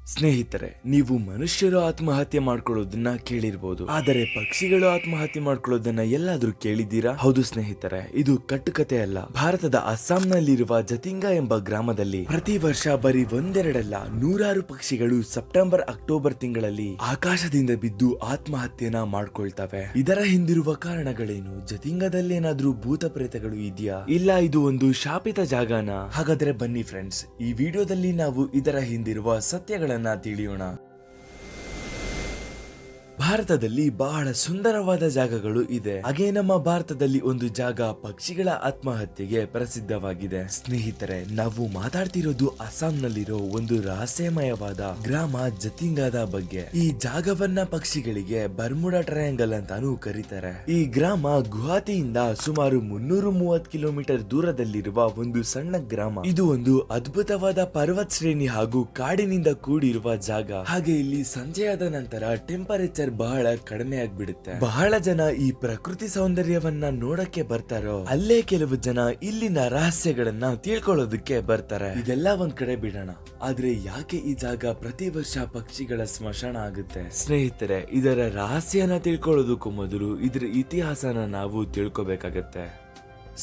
ಸ್ನೇಹಿತರೆ, ನೀವು ಮನುಷ್ಯರು ಆತ್ಮಹತ್ಯೆ ಮಾಡ್ಕೊಳ್ಳೋದನ್ನ ಕೇಳಿರ್ಬೋದು, ಆದರೆ ಪಕ್ಷಿಗಳು ಆತ್ಮಹತ್ಯೆ ಮಾಡ್ಕೊಳ್ಳೋದನ್ನ ಎಲ್ಲಾದ್ರೂ ಕೇಳಿದ್ದೀರಾ? ಹೌದು ಸ್ನೇಹಿತರೆ, ಇದು ಕಟ್ಟುಕತೆ ಅಲ್ಲ. ಭಾರತದ ಅಸ್ಸಾಂನಲ್ಲಿರುವ ಜತಿಂಗಾ ಎಂಬ ಗ್ರಾಮದಲ್ಲಿ ಪ್ರತಿ ವರ್ಷ ಬರೀ ಒಂದೆರಡಲ್ಲ ನೂರಾರು ಪಕ್ಷಿಗಳು ಸೆಪ್ಟೆಂಬರ್ ಅಕ್ಟೋಬರ್ ತಿಂಗಳಲ್ಲಿ ಆಕಾಶದಿಂದ ಬಿದ್ದು ಆತ್ಮಹತ್ಯೆನ ಮಾಡ್ಕೊಳ್ತವೆ. ಇದರ ಹಿಂದಿರುವ ಕಾರಣಗಳೇನು? ಜತಿಂಗಾದಲ್ಲಿ ಏನಾದ್ರೂ ಭೂತ ಪ್ರೇತಗಳು ಇದೆಯಾ? ಇಲ್ಲ ಇದು ಒಂದು ಶಾಪಿತ ಜಾಗನ? ಹಾಗಾದ್ರೆ ಬನ್ನಿ ಫ್ರೆಂಡ್ಸ್, ಈ ವಿಡಿಯೋದಲ್ಲಿ ನಾವು ಇದರ ಹಿಂದಿರುವ ಸತ್ಯಗಳ ತಿಳಿಯೋಣ. ಭಾರತದಲ್ಲಿ ಬಹಳ ಸುಂದರವಾದ ಜಾಗಗಳು ಇದೆ. ಹಾಗೆ ನಮ್ಮ ಭಾರತದಲ್ಲಿ ಒಂದು ಜಾಗ ಪಕ್ಷಿಗಳ ಆತ್ಮಹತ್ಯೆಗೆ ಪ್ರಸಿದ್ಧವಾಗಿದೆ. ಸ್ನೇಹಿತರೆ, ನಾವು ಮಾತಾಡ್ತಿರೋದು ಅಸ್ಸಾಂನಲ್ಲಿರೋ ಒಂದು ರಹಸ್ಯಮಯವಾದ ಗ್ರಾಮ ಜತಿಂಗಾದ ಬಗ್ಗೆ. ಈ ಜಾಗವನ್ನ ಪಕ್ಷಿಗಳಿಗೆ ಬರ್ಮುಡಾ ಟ್ರಯಾಂಗಲ್ ಅಂತಾನೂ ಕರೀತಾರೆ. ಈ ಗ್ರಾಮ ಗುವಾಹಟಿಯಿಂದ ಸುಮಾರು 330 ಕಿಲೋಮೀಟರ್ ದೂರದಲ್ಲಿರುವ ಒಂದು ಸಣ್ಣ ಗ್ರಾಮ. ಇದು ಒಂದು ಅದ್ಭುತವಾದ ಪರ್ವತ ಶ್ರೇಣಿ ಹಾಗೂ ಕಾಡಿನಿಂದ ಕೂಡಿರುವ ಜಾಗ. ಹಾಗೆ ಇಲ್ಲಿ ಸಂಜೆಯಾದ ನಂತರ ಟೆಂಪರೇಚರ್ ಬಹಳ ಕಡಿಮೆ ಆಗ್ಬಿಡುತ್ತೆ. ಬಹಳ ಜನ ಈ ಪ್ರಕೃತಿ ಸೌಂದರ್ಯವನ್ನ ನೋಡಕ್ಕೆ ಬರ್ತಾರೋ, ಅಲ್ಲೇ ಕೆಲವು ಜನ ಇಲ್ಲಿನ ರಹಸ್ಯಗಳನ್ನ ತಿಳ್ಕೊಳ್ಳೋದಕ್ಕೆ ಬರ್ತಾರೆ. ಇದೆಲ್ಲ ಒಂದ್ ಕಡೆ ಬಿಡೋಣ, ಆದ್ರೆ ಯಾಕೆ ಈ ಜಾಗ ಪ್ರತಿ ವರ್ಷ ಪಕ್ಷಿಗಳ ಸ್ಮಶಾನ ಆಗುತ್ತೆ? ಸ್ನೇಹಿತರೆ, ಇದರ ರಹಸ್ಯನ ತಿಳ್ಕೊಳ್ಳೋದಕ್ಕೂ ಮೊದಲು ಇದರ ಇತಿಹಾಸನ ನಾವು ತಿಳ್ಕೊಬೇಕಾಗತ್ತೆ.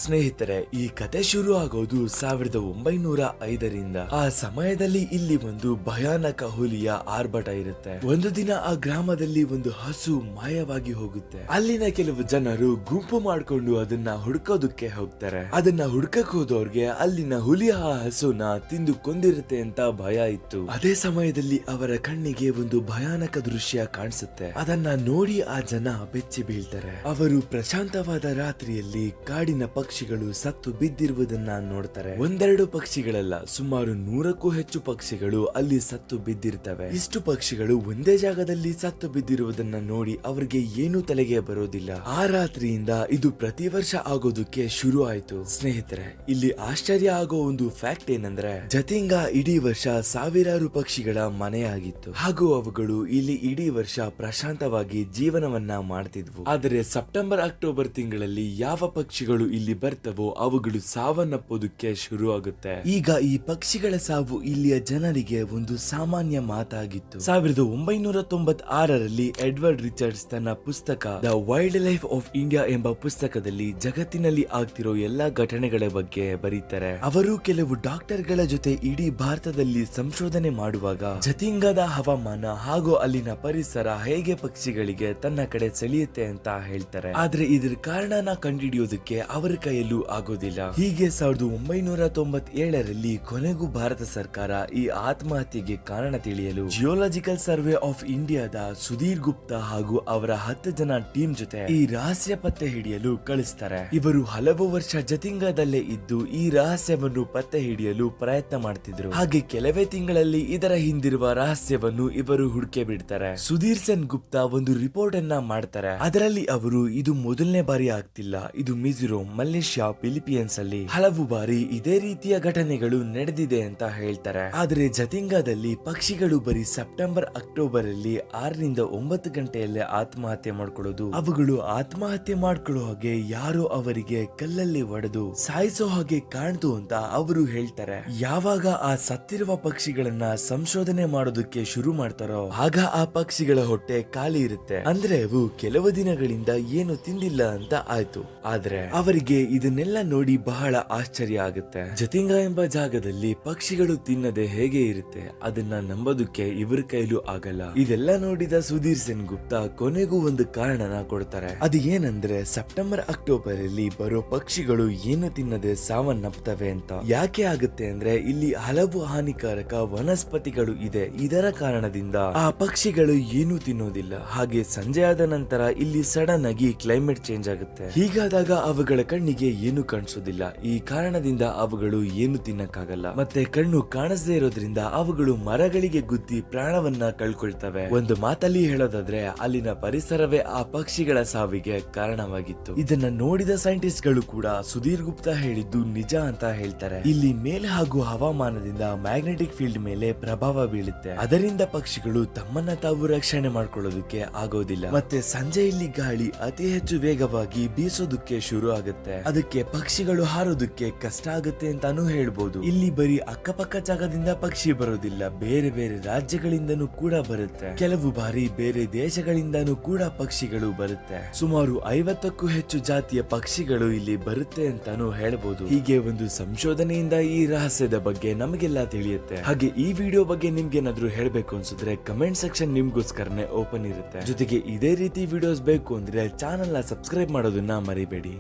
ಸ್ನೇಹಿತರೆ, ಈ ಕತೆ ಶುರು ಆಗೋದು 1905ರಿಂದ. ಆ ಸಮಯದಲ್ಲಿ ಇಲ್ಲಿ ಒಂದು ಭಯಾನಕ ಹುಲಿಯ ಆರ್ಭಟ ಇರುತ್ತೆ. ಒಂದು ದಿನ ಆ ಗ್ರಾಮದಲ್ಲಿ ಒಂದು ಹಸು ಮಾಯವಾಗಿ ಹೋಗುತ್ತೆ. ಅಲ್ಲಿನ ಕೆಲವು ಜನರು ಗುಂಪು ಮಾಡ್ಕೊಂಡು ಅದನ್ನ ಹುಡ್ಕೋದಕ್ಕೆ ಹೋಗ್ತಾರೆ. ಅದನ್ನ ಹುಡ್ಕಕ್ ಹೋದವ್ರಿಗೆ ಅಲ್ಲಿನ ಹುಲಿ ಆ ಹಸುನ ತಿಂದು ಕೊಂದಿರುತ್ತೆ ಅಂತ ಭಯ ಇತ್ತು. ಅದೇ ಸಮಯದಲ್ಲಿ ಅವರ ಕಣ್ಣಿಗೆ ಒಂದು ಭಯಾನಕ ದೃಶ್ಯ ಕಾಣಿಸುತ್ತೆ. ಅದನ್ನ ನೋಡಿ ಆ ಜನ ಬೆಚ್ಚಿ ಬೀಳ್ತಾರೆ. ಅವರು ಪ್ರಶಾಂತವಾದ ರಾತ್ರಿಯಲ್ಲಿ ಕಾಡಿನ ಪಕ್ಷಿಗಳು ಸತ್ತು ಬಿದ್ದಿರುವುದನ್ನ ನೋಡ್ತಾರೆ. ಒಂದೆರಡು ಪಕ್ಷಿಗಳಲ್ಲ, ಸುಮಾರು 100ಕ್ಕೂ ಹೆಚ್ಚು ಪಕ್ಷಿಗಳು ಅಲ್ಲಿ ಸತ್ತು ಬಿದ್ದಿರ್ತವೆ. ಇಷ್ಟು ಪಕ್ಷಿಗಳು ಒಂದೇ ಜಾಗದಲ್ಲಿ ಸತ್ತು ಬಿದ್ದಿರುವುದನ್ನ ನೋಡಿ ಅವರಿಗೆ ಏನು ತಲೆಗೆ ಬರೋದಿಲ್ಲ. ಆ ರಾತ್ರಿಯಿಂದ ಇದು ಪ್ರತಿ ವರ್ಷ ಆಗೋದಕ್ಕೆ ಶುರು ಆಯ್ತು. ಸ್ನೇಹಿತರೆ, ಇಲ್ಲಿ ಆಶ್ಚರ್ಯ ಆಗೋ ಒಂದು ಫ್ಯಾಕ್ಟ್ ಏನಂದ್ರೆ, ಜತಿಂಗಾ ಇಡೀ ವರ್ಷ ಸಾವಿರಾರು ಪಕ್ಷಿಗಳ ಮನೆಯಾಗಿತ್ತು ಹಾಗೂ ಅವುಗಳು ಇಲ್ಲಿ ಇಡೀ ವರ್ಷ ಪ್ರಶಾಂತವಾಗಿ ಜೀವನವನ್ನ ಮಾಡ್ತಿದ್ವು. ಆದರೆ ಸೆಪ್ಟೆಂಬರ್ ಅಕ್ಟೋಬರ್ ತಿಂಗಳಲ್ಲಿ ಯಾವ ಪಕ್ಷಿಗಳು ಇಲ್ಲಿ ಬರ್ತವೋ ಅವುಗಳು ಸಾವನ್ನಪ್ಪೋದಕ್ಕೆ ಶುರು ಆಗುತ್ತೆ. ಈಗ ಈ ಪಕ್ಷಿಗಳ ಸಾವು ಇಲ್ಲಿಯ ಜನರಿಗೆ ಒಂದು ಸಾಮಾನ್ಯ ಮಾತಾಗಿತ್ತು. 1996ರಲ್ಲಿ ಎಡ್ವರ್ಡ್ ರಿಚರ್ಡ್ಸ್ ತನ್ನ ಪುಸ್ತಕ the wild life of India ಎಂಬ ಪುಸ್ತಕದಲ್ಲಿ ಜಗತ್ತಿನಲ್ಲಿ ಆಗ್ತಿರೋ ಎಲ್ಲಾ ಘಟನೆಗಳ ಬಗ್ಗೆ ಬರೀತಾರೆ. ಅವರು ಕೆಲವು ಡಾಕ್ಟರ್ಗಳ ಜೊತೆ ಇಡೀ ಭಾರತದಲ್ಲಿ ಸಂಶೋಧನೆ ಮಾಡುವಾಗ ಜತಿಂಗಾದ ಹವಾಮಾನ ಹಾಗೂ ಅಲ್ಲಿನ ಪರಿಸರ ಹೇಗೆ ಪಕ್ಷಿಗಳಿಗೆ ತನ್ನ ಕಡೆ ಸೆಳೆಯುತ್ತೆ ಅಂತ ಹೇಳ್ತಾರೆ. ಆದ್ರೆ ಇದ್ರ ಕಾರಣನ ಕಂಡುಹಿಡಿಯೋದಕ್ಕೆ ಅವರ ಕೈಯಲ್ಲೂ ಆಗೋದಿಲ್ಲ. ಹೀಗೆ 1997ರಲ್ಲಿ ಕೊನೆಗೂ ಭಾರತ ಸರ್ಕಾರ ಈ ಆತ್ಮಹತ್ಯೆಗೆ ಕಾರಣ ತಿಳಿಯಲು ಜಿಯೋಲಾಜಿಕಲ್ ಸರ್ವೆ ಆಫ್ ಇಂಡಿಯಾದ ಸುಧೀರ್ ಗುಪ್ತಾ ಹಾಗೂ ಅವರ 10 ಜನ ಟೀಮ್ ಜೊತೆ ಈ ರಹಸ್ಯ ಪತ್ತೆ ಹಿಡಿಯಲು ಕಳಿಸ್ತಾರೆ. ಇವರು ಹಲವು ವರ್ಷ ಜತಿಂಗಾದಲ್ಲೇ ಇದ್ದು ಈ ರಹಸ್ಯವನ್ನು ಪತ್ತೆ ಹಿಡಿಯಲು ಪ್ರಯತ್ನ ಮಾಡ್ತಿದ್ರು. ಹಾಗೆ ಕೆಲವೇ ತಿಂಗಳಲ್ಲಿ ಇದರ ಹಿಂದಿರುವ ರಹಸ್ಯವನ್ನು ಇವರು ಹುಡುಕೆ ಬಿಡ್ತಾರೆ. ಸುಧೀರ್ ಸೆನ್ ಗುಪ್ತಾ ಒಂದು ರಿಪೋರ್ಟ್ ಅನ್ನ ಮಾಡ್ತಾರೆ. ಅದರಲ್ಲಿ ಅವರು ಇದು ಮೊದಲನೇ ಬಾರಿ ಆಗ್ತಿಲ್ಲ, ಇದು ಮಿಜೋರಂ, ಮಲೇಷ್ಯಾ, ಫಿಲಿಪೀನ್ಸ್ ಅಲ್ಲಿ ಹಲವು ಬಾರಿ ಇದೇ ರೀತಿಯ ಘಟನೆಗಳು ನಡೆದಿದೆ ಅಂತ ಹೇಳ್ತಾರೆ. ಆದ್ರೆ ಜತಿಂಗಾದಲ್ಲಿ ಪಕ್ಷಿಗಳು ಬರೀ ಸೆಪ್ಟೆಂಬರ್ ಅಕ್ಟೋಬರ್ ಅಲ್ಲಿ 6ರಿಂದ 9 ಗಂಟೆಯಲ್ಲೇ ಆತ್ಮಹತ್ಯೆ ಮಾಡ್ಕೊಳ್ಳೋದು, ಅವುಗಳು ಆತ್ಮಹತ್ಯೆ ಮಾಡ್ಕೊಳ್ಳೋ ಹಾಗೆ ಯಾರೋ ಅವರಿಗೆ ಕಲ್ಲಲ್ಲಿ ಒಡೆದು ಸಾಯಿಸೋ ಹಾಗೆ ಕಾಣ್ತು ಅಂತ ಅವರು ಹೇಳ್ತಾರೆ. ಯಾವಾಗ ಆ ಸತ್ತಿರುವ ಪಕ್ಷಿಗಳನ್ನ ಸಂಶೋಧನೆ ಮಾಡೋದಕ್ಕೆ ಶುರು ಮಾಡ್ತಾರೋ ಆಗ ಆ ಪಕ್ಷಿಗಳ ಹೊಟ್ಟೆ ಖಾಲಿ ಇರುತ್ತೆ. ಅಂದ್ರೆ ಅವು ಕೆಲವು ದಿನಗಳಿಂದ ಏನು ತಿಂದಿಲ್ಲ ಅಂತ ಆಯ್ತು. ಆದ್ರೆ ಅವರಿಗೆ ಇದನ್ನೆಲ್ಲ ನೋಡಿ ಬಹಳ ಆಶ್ಚರ್ಯ ಆಗುತ್ತೆ. ಜತಿಂಗಾ ಎಂಬ ಜಾಗದಲ್ಲಿ ಪಕ್ಷಿಗಳು ತಿನ್ನದೆ ಹೇಗೆ ಇರುತ್ತೆ, ಅದನ್ನ ನಂಬೋದಕ್ಕೆ ಇವರ ಕೈಲೂ ಆಗಲ್ಲ. ಇದೆಲ್ಲ ನೋಡಿದ ಸುಧೀರ್ ಸೆನ್ ಗುಪ್ತಾ ಕೊನೆಗೂ ಒಂದು ಕಾರಣನ ಕೊಡ್ತಾರೆ. ಅದು ಏನಂದ್ರೆ, ಸೆಪ್ಟೆಂಬರ್ ಅಕ್ಟೋಬರ್ ಅಲ್ಲಿ ಬರೋ ಪಕ್ಷಿಗಳು ಏನು ತಿನ್ನದೆ ಸಾವನ್ನಪ್ತವೆ ಅಂತ. ಯಾಕೆ ಆಗುತ್ತೆ ಅಂದ್ರೆ, ಇಲ್ಲಿ ಹಲವು ಹಾನಿಕಾರಕ ವನಸ್ಪತಿಗಳು ಇದೆ. ಇದರ ಕಾರಣದಿಂದ ಆ ಪಕ್ಷಿಗಳು ಏನು ತಿನ್ನೋದಿಲ್ಲ. ಹಾಗೆ ಸಂಜೆ ಆದ ನಂತರ ಇಲ್ಲಿ ಸಡನ್ ಆಗಿ ಕ್ಲೈಮೇಟ್ ಚೇಂಜ್ ಆಗುತ್ತೆ. ಹೀಗಾದಾಗ ಅವುಗಳ ಕಣ್ಣಿಗೆ ಏನು ಕಾಣಿಸೋದಿಲ್ಲ. ಈ ಕಾರಣದಿಂದ ಅವುಗಳು ಏನು ತಿನ್ನಕ್ಕಾಗಲ್ಲ. ಮತ್ತೆ ಕಣ್ಣು ಕಾಣಿಸದೇ ಇರೋದ್ರಿಂದ ಅವುಗಳು ಮರಗಳಿಗೆ ಗುದ್ದಿ ಪ್ರಾಣವನ್ನ ಕಳ್ಕೊಳ್ತವೆ. ಒಂದು ಮಾತಲ್ಲಿ ಹೇಳೋದಾದ್ರೆ, ಅಲ್ಲಿನ ಪರಿಸರವೇ ಆ ಪಕ್ಷಿಗಳ ಸಾವಿಗೆ ಕಾರಣವಾಗಿತ್ತು. ಇದನ್ನ ನೋಡಿದ ಸೈಂಟಿಸ್ಟ್ ಗಳು ಕೂಡ ಸುಧೀರ್ ಗುಪ್ತಾ ಹೇಳಿದ್ದು ನಿಜ ಅಂತ ಹೇಳ್ತಾರೆ. ಇಲ್ಲಿ ಮೇಲೆ ಹಾಗೂ ಹವಾಮಾನದಿಂದ ಮ್ಯಾಗ್ನೆಟಿಕ್ ಫೀಲ್ಡ್ ಮೇಲೆ ಪ್ರಭಾವ ಬೀಳುತ್ತೆ. ಅದರಿಂದ ಪಕ್ಷಿಗಳು ತಮ್ಮನ್ನ ತಾವು ರಕ್ಷಣೆ ಮಾಡ್ಕೊಳ್ಳೋದಕ್ಕೆ ಆಗೋದಿಲ್ಲ. ಮತ್ತೆ ಸಂಜೆಯಲ್ಲಿ ಗಾಳಿ ಅತಿ ಹೆಚ್ಚು ವೇಗವಾಗಿ ಬೀಸೋದಕ್ಕೆ ಶುರು ಆಗುತ್ತೆ. ಅದಕ್ಕೆ ಪಕ್ಷಿಗಳು ಹಾರೋದಕ್ಕೆ ಕಷ್ಟ ಆಗುತ್ತೆ ಅಂತಾನು ಹೇಳ್ಬೋದು. ಇಲ್ಲಿ ಬರೀ ಅಕ್ಕಪಕ್ಕ ಜಾಗದಿಂದ ಪಕ್ಷಿ ಬರೋದಿಲ್ಲ, ಬೇರೆ ಬೇರೆ ರಾಜ್ಯಗಳಿಂದನೂ ಕೂಡ ಬರುತ್ತೆ. ಕೆಲವು ಬಾರಿ ಬೇರೆ ದೇಶಗಳಿಂದನೂ ಕೂಡ ಪಕ್ಷಿಗಳು ಬರುತ್ತೆ. ಸುಮಾರು 50ಕ್ಕೂ ಹೆಚ್ಚು ಜಾತಿಯ ಪಕ್ಷಿಗಳು ಇಲ್ಲಿ ಬರುತ್ತೆ ಅಂತಾನು ಹೇಳ್ಬೋದು. ಹೀಗೆ ಒಂದು ಸಂಶೋಧನೆಯಿಂದ ಈ ರಹಸ್ಯದ ಬಗ್ಗೆ ನಮಗೆಲ್ಲ ತಿಳಿಯುತ್ತೆ. ಹಾಗೆ ಈ ವಿಡಿಯೋ ಬಗ್ಗೆ ನಿಮ್ಗೆ ಏನಾದ್ರೂ ಹೇಳ್ಬೇಕು ಅನ್ಸಿದ್ರೆ ಕಮೆಂಟ್ ಸೆಕ್ಷನ್ ನಿಮ್ಗೋಸ್ಕರನೇ ಓಪನ್ ಇರುತ್ತೆ. ಜೊತೆಗೆ ಇದೇ ರೀತಿ ವಿಡಿಯೋಸ್ ಬೇಕು ಅಂದ್ರೆ ಚಾನೆಲ್ ನ ಸಬ್ಸ್ಕ್ರೈಬ್ ಮಾಡೋದನ್ನ ಮರಿಬೇಡಿ.